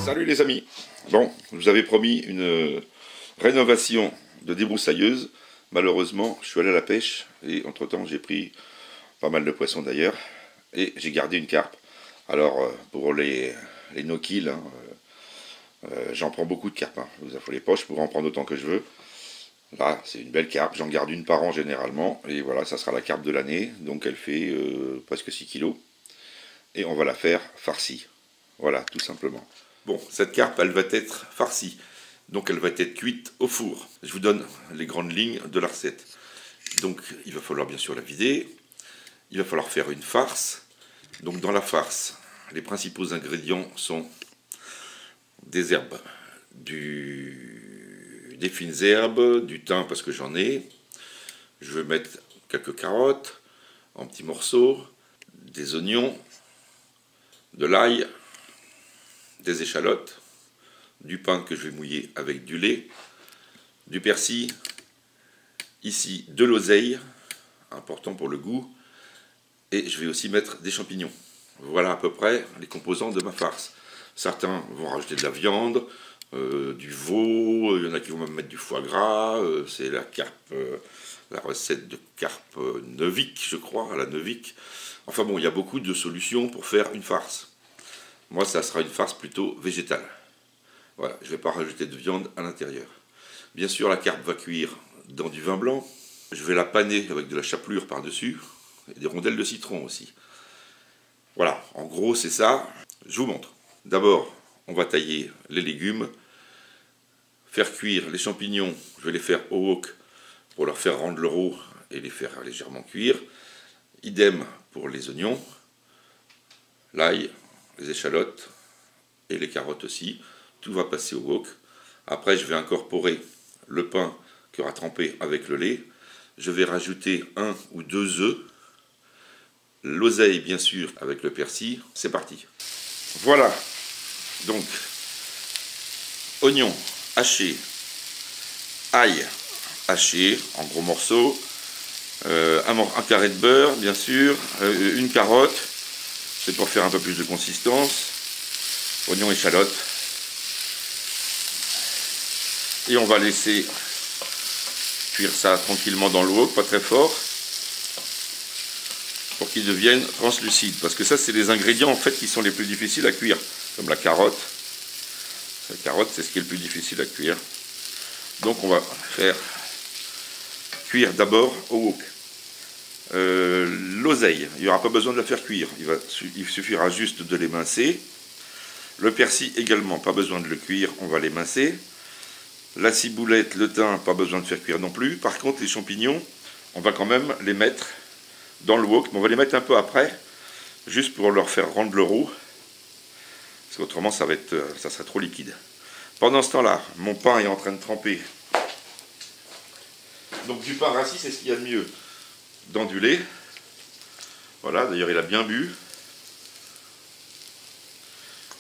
Salut les amis. Bon, je vous avais promis une rénovation de débroussailleuse. Malheureusement, je suis allé à la pêche et entre-temps j'ai pris pas mal de poissons d'ailleurs et j'ai gardé une carpe. Alors pour les no-kill, hein, j'en prends beaucoup de carpes. Hein. Ne vous affolez pas, je pourrais en prendre autant que je veux. Là, c'est une belle carpe, j'en garde une par an généralement. Et voilà, ça sera la carpe de l'année. Donc elle fait presque 6 kilos. Et on va la faire farcie. Voilà, tout simplement. Bon, cette carpe, elle va être farcie. Donc elle va être cuite au four. Je vous donne les grandes lignes de la recette. Donc il va falloir bien sûr la vider. Il va falloir faire une farce. Donc dans la farce, les principaux ingrédients sont des herbes, des fines herbes, du thym parce que j'en ai. Je vais mettre quelques carottes en petits morceaux, des oignons, de l'ail, des échalotes, du pain que je vais mouiller avec du lait, du persil, ici de l'oseille, important pour le goût, et je vais aussi mettre des champignons. Voilà à peu près les composants de ma farce. Certains vont rajouter de la viande, du veau, il y en a qui vont même mettre du foie gras, c'est la carpe, la recette de carpe Neuvik, je crois, à la Neuvik. Enfin bon, il y a beaucoup de solutions pour faire une farce. Moi, ça sera une farce plutôt végétale. Voilà, je ne vais pas rajouter de viande à l'intérieur. Bien sûr, la carpe va cuire dans du vin blanc. Je vais la paner avec de la chapelure par-dessus, et des rondelles de citron aussi. Voilà, en gros, c'est ça. Je vous montre. D'abord, on va tailler les légumes, faire cuire les champignons. Je vais les faire au wok pour leur faire rendre le roux et les faire légèrement cuire. Idem pour les oignons, l'ail, les échalotes et les carottes aussi. Tout va passer au wok. Après, je vais incorporer le pain qui aura trempé avec le lait. Je vais rajouter 1 ou 2 œufs. L'oseille, bien sûr, avec le persil. C'est parti. Voilà. Donc, oignons hachés, ail haché en gros morceaux, un carré de beurre, bien sûr, une carotte. C'est pour faire un peu plus de consistance. Oignons, échalotes. Et on va laisser cuire ça tranquillement dans le wok, pas très fort, pour qu'ils deviennent translucides. Parce que ça, c'est les ingrédients en fait qui sont les plus difficiles à cuire, comme la carotte. La carotte, c'est ce qui est le plus difficile à cuire. Donc on va faire cuire d'abord au wok. L'oseille, il n'y aura pas besoin de la faire cuire. Il suffira juste de l'émincer. Le persil également, pas besoin de le cuire, on va l'émincer. La ciboulette, le thym, pas besoin de faire cuire non plus. Par contre, les champignons, on va quand même les mettre dans le wok, mais on va les mettre un peu après, juste pour leur faire rendre le roux, parce qu'autrement ça serait trop liquide. Pendant ce temps-là, mon pain est en train de tremper. Donc du pain rassis, c'est ce qu'il y a de mieux dans du lait. Voilà, d'ailleurs il a bien bu.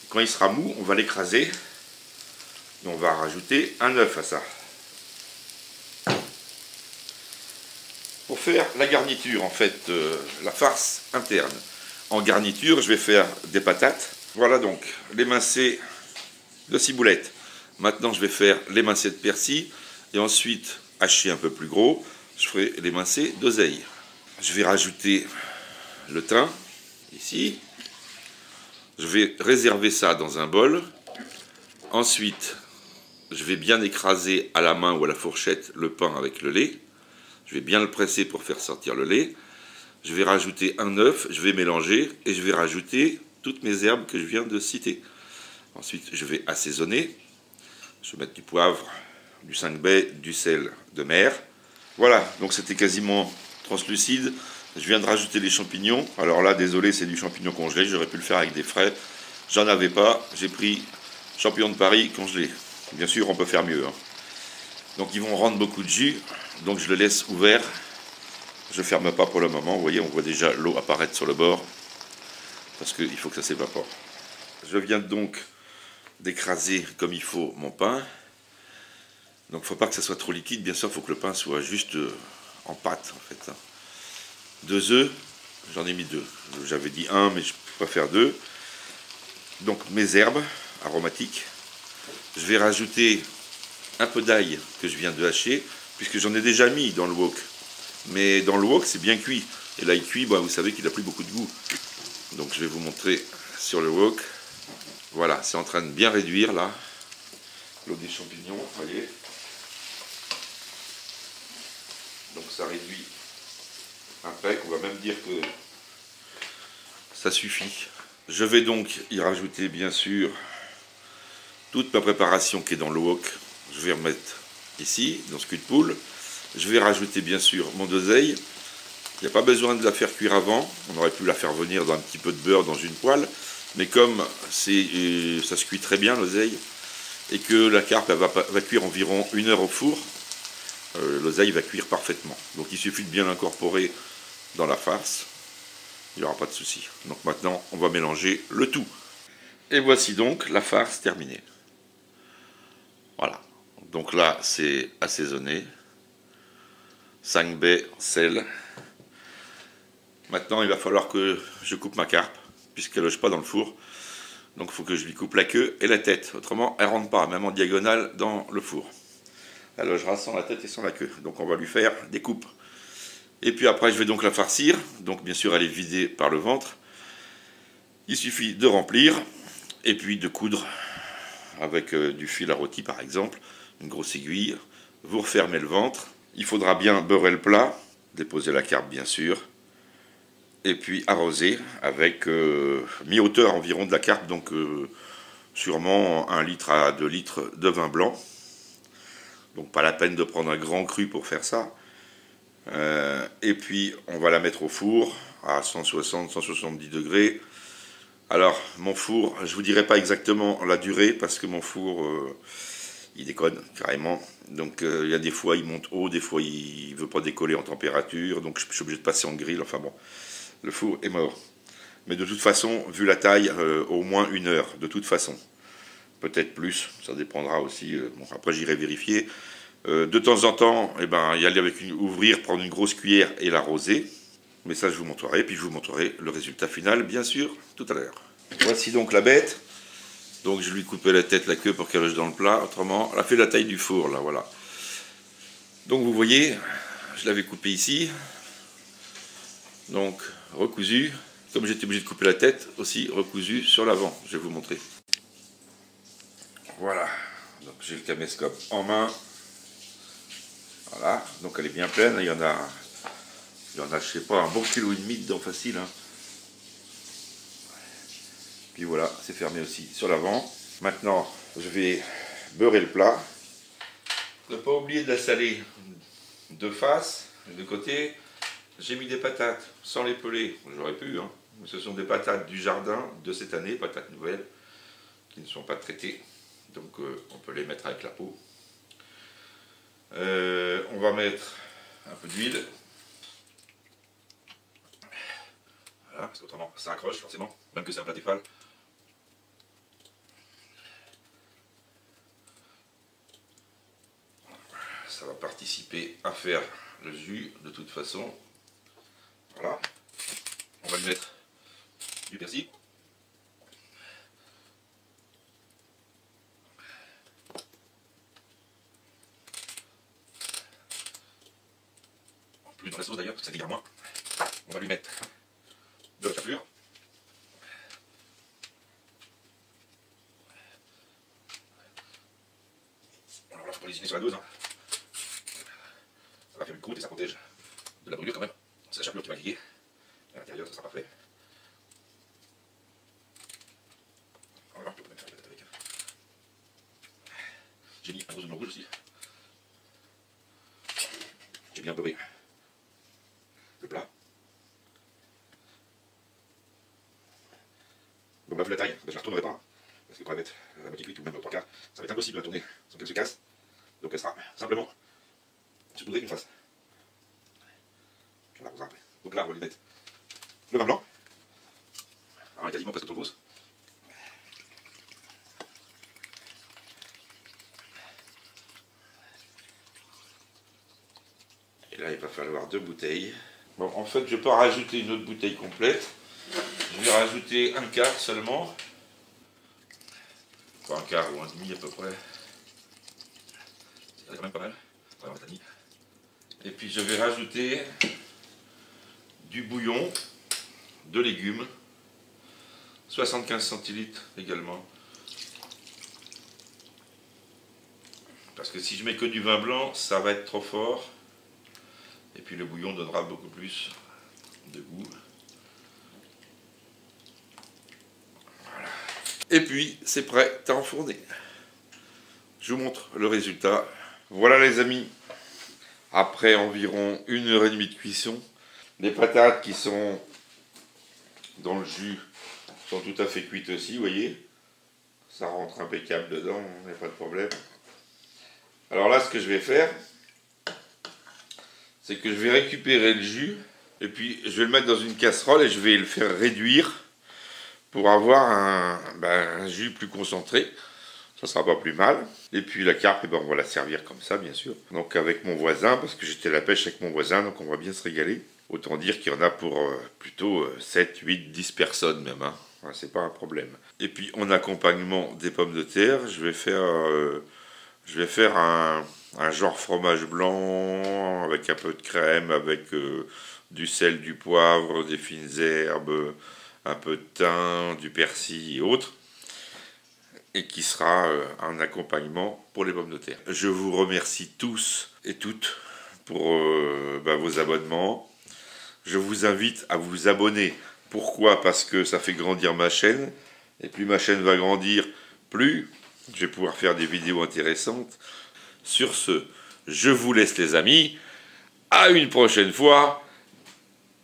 Quand il sera mou, on va l'écraser. Et on va rajouter un œuf à ça. Pour faire la garniture, en fait, la farce interne. En garniture, je vais faire des patates. Voilà donc l'émincé de ciboulette. Maintenant, je vais faire l'émincé de persil. Et ensuite, haché un peu plus gros, je ferai l'émincé d'oseille. Je vais rajouter le thym, ici. Je vais réserver ça dans un bol. Ensuite, je vais bien écraser à la main ou à la fourchette le pain avec le lait. Je vais bien le presser pour faire sortir le lait. Je vais rajouter un œuf, je vais mélanger et je vais rajouter toutes mes herbes que je viens de citer. Ensuite, je vais assaisonner. Je vais mettre du poivre, du 5 baies, du sel de mer. Voilà, donc c'était quasiment translucide. Je viens de rajouter les champignons. Alors là, désolé, c'est du champignon congelé. J'aurais pu le faire avec des frais. J'en avais pas. J'ai pris champignons de Paris congelés. Bien sûr, on peut faire mieux. Hein. Donc ils vont rendre beaucoup de jus. Donc je le laisse ouvert. Je ne ferme pas pour le moment. Vous voyez, on voit déjà l'eau apparaître sur le bord. Parce qu'il faut que ça s'évapore. Je viens donc d'écraser comme il faut mon pain. Donc il ne faut pas que ça soit trop liquide. Bien sûr, il faut que le pain soit juste en pâte. En fait. 2 œufs. J'en ai mis 2. J'avais dit 1, mais je préfère 2. Donc mes herbes. aromatique. Je vais rajouter un peu d'ail que je viens de hacher, puisque j'en ai déjà mis dans le wok. Mais dans le wok, c'est bien cuit. Et l'ail cuit, bah, vous savez qu'il n'a plus beaucoup de goût. Donc je vais vous montrer sur le wok. Voilà, c'est en train de bien réduire là. L'eau des champignons, vous voyez. Donc ça réduit un pec, on va même dire que ça suffit. Je vais donc y rajouter bien sûr toute ma préparation qui est dans le wok. Je vais remettre ici, dans ce cul de poule. Je vais rajouter bien sûr mon oseille. Il n'y a pas besoin de la faire cuire avant. On aurait pu la faire venir dans un petit peu de beurre dans une poêle. Mais comme ça se cuit très bien l'oseille, et que la carpe elle va cuire environ 1 heure au four, l'oseille va cuire parfaitement. Donc il suffit de bien l'incorporer dans la farce. Il n'y aura pas de souci. Donc maintenant, on va mélanger le tout. Et voici donc la farce terminée. Voilà. Donc là, c'est assaisonné. 5 baies, sel. Maintenant, il va falloir que je coupe ma carpe, puisqu'elle ne loge pas dans le four. Donc il faut que je lui coupe la queue et la tête. Autrement, elle ne rentre pas, même en diagonale, dans le four. Elle logera sans la tête et sans la queue. Donc on va lui faire des coupes. Et puis après, je vais donc la farcir. Donc bien sûr, elle est vidée par le ventre. Il suffit de remplir et puis de coudre avec du fil à rôti par exemple, une grosse aiguille. Vous refermez le ventre. Il faudra bien beurrer le plat, déposer la carpe bien sûr, et puis arroser avec mi-hauteur environ de la carpe, donc sûrement 1 litre à 2 litres de vin blanc. Donc pas la peine de prendre un grand cru pour faire ça. Et puis on va la mettre au four à 160-170 degrés. Alors mon four, je vous dirai pas exactement la durée parce que mon four il déconne carrément. Donc il y a des fois il monte haut, des fois il veut pas décoller en température, donc je suis obligé de passer en grill. Enfin bon, le four est mort. Mais de toute façon, vu la taille, au moins 1 heure, de toute façon. Peut-être plus, ça dépendra aussi. Bon, après j'irai vérifier. De temps en temps, eh ben, y aller avec ouvrir, prendre une grosse cuillère et l'arroser. Mais ça, je vous montrerai. Puis je vous montrerai le résultat final, bien sûr, tout à l'heure. Voici donc la bête. Donc je lui coupais la tête, la queue pour qu'elle loge dans le plat. Autrement, elle a fait la taille du four, là, voilà. Donc vous voyez, je l'avais coupé ici. Donc recousu. Comme j'étais obligé de couper la tête, aussi recousu sur l'avant. Je vais vous montrer. Voilà. Donc j'ai le caméscope en main. Voilà, donc elle est bien pleine, il y en a, je sais pas, un bon kilo et demi dedans facile. Hein. Puis voilà, c'est fermé aussi sur l'avant. Maintenant, je vais beurrer le plat. Ne pas oublier de la saler de face, de côté. J'ai mis des patates sans les peler, j'aurais pu. Hein. Ce sont des patates du jardin de cette année, patates nouvelles, qui ne sont pas traitées. Donc on peut les mettre avec la peau. On va mettre un peu d'huile. Voilà, parce qu'autrement ça accroche forcément, même que c'est un plat Tefal. Ça va participer à faire le jus de toute façon. Voilà. On va lui mettre du persil. Plus dans la sauce d'ailleurs, parce que ça dégage moins. On va lui mettre de la chapelure. Alors là, il ne faut pas lésiner sur la dose. Hein. Ça va faire une croûte et ça protège de la brûlure quand même. C'est la chapelure qui va griller. À l'intérieur, ça sera parfait. Alors, on peut même faire une avec. J'ai mis un gros oignon rouge aussi. J'ai bien beurré le plat. Donc là, vu la taille, ben, je ne la retournerai pas. Parce que pour la mettre à la moitié cuite ou même au 3/4, ça va être impossible de la tourner sans qu'elle se casse. Donc elle sera simplement saupoudrée d'une face. On l'arrosera après. Donc là, on va lui mettre le vin blanc. Alors, il est quasiment presque tout rose. Et là, il va falloir 2 bouteilles. Bon, en fait, je peux rajouter une autre bouteille complète. Je vais rajouter 1/4 seulement. Pour un quart ou un demi à peu près. C'est quand même pas mal. Et puis je vais rajouter du bouillon de légumes, 75 centilitres également. Parce que si je mets que du vin blanc, ça va être trop fort. Et puis le bouillon donnera beaucoup plus de goût. Voilà. Et puis c'est prêt à enfourner. Je vous montre le résultat. Voilà les amis, après environ 1h30 de cuisson, les patates qui sont dans le jus sont tout à fait cuites aussi, vous voyez. Ça rentre impeccable dedans, il n'y a pas de problème. Alors là, ce que je vais faire, c'est que je vais récupérer le jus, et puis je vais le mettre dans une casserole et je vais le faire réduire pour avoir un jus plus concentré. Ça sera pas plus mal. Et puis la carpe, on va la servir comme ça, bien sûr. Donc avec mon voisin, parce que j'étais à la pêche avec mon voisin, donc on va bien se régaler. Autant dire qu'il y en a pour plutôt 7, 8, 10 personnes même. Hein. Enfin, c'est pas un problème. Et puis en accompagnement des pommes de terre, je vais faire un genre fromage blanc avec un peu de crème, avec du sel, du poivre, des fines herbes, un peu de thym, du persil et autres. Et qui sera un accompagnement pour les pommes de terre. Je vous remercie tous et toutes pour vos abonnements. Je vous invite à vous abonner. Pourquoi? Parce que ça fait grandir ma chaîne. Et plus ma chaîne va grandir, plus je vais pouvoir faire des vidéos intéressantes. Sur ce, je vous laisse les amis. À une prochaine fois.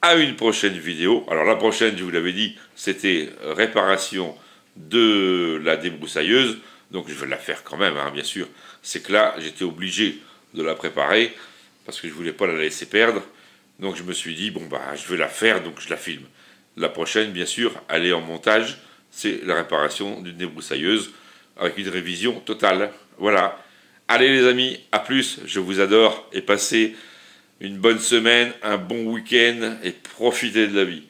À une prochaine vidéo. Alors la prochaine, je vous l'avais dit, c'était réparation de la débroussailleuse, donc je vais la faire quand même, hein, bien sûr. C'est que là, j'étais obligé de la préparer, parce que je voulais pas la laisser perdre, donc je me suis dit, bon bah, je vais la faire, donc je la filme. La prochaine, bien sûr, elle est en montage, c'est la réparation d'une débroussailleuse, avec une révision totale, voilà. Allez les amis, à plus, je vous adore, et passez une bonne semaine, un bon week-end, et profitez de la vie.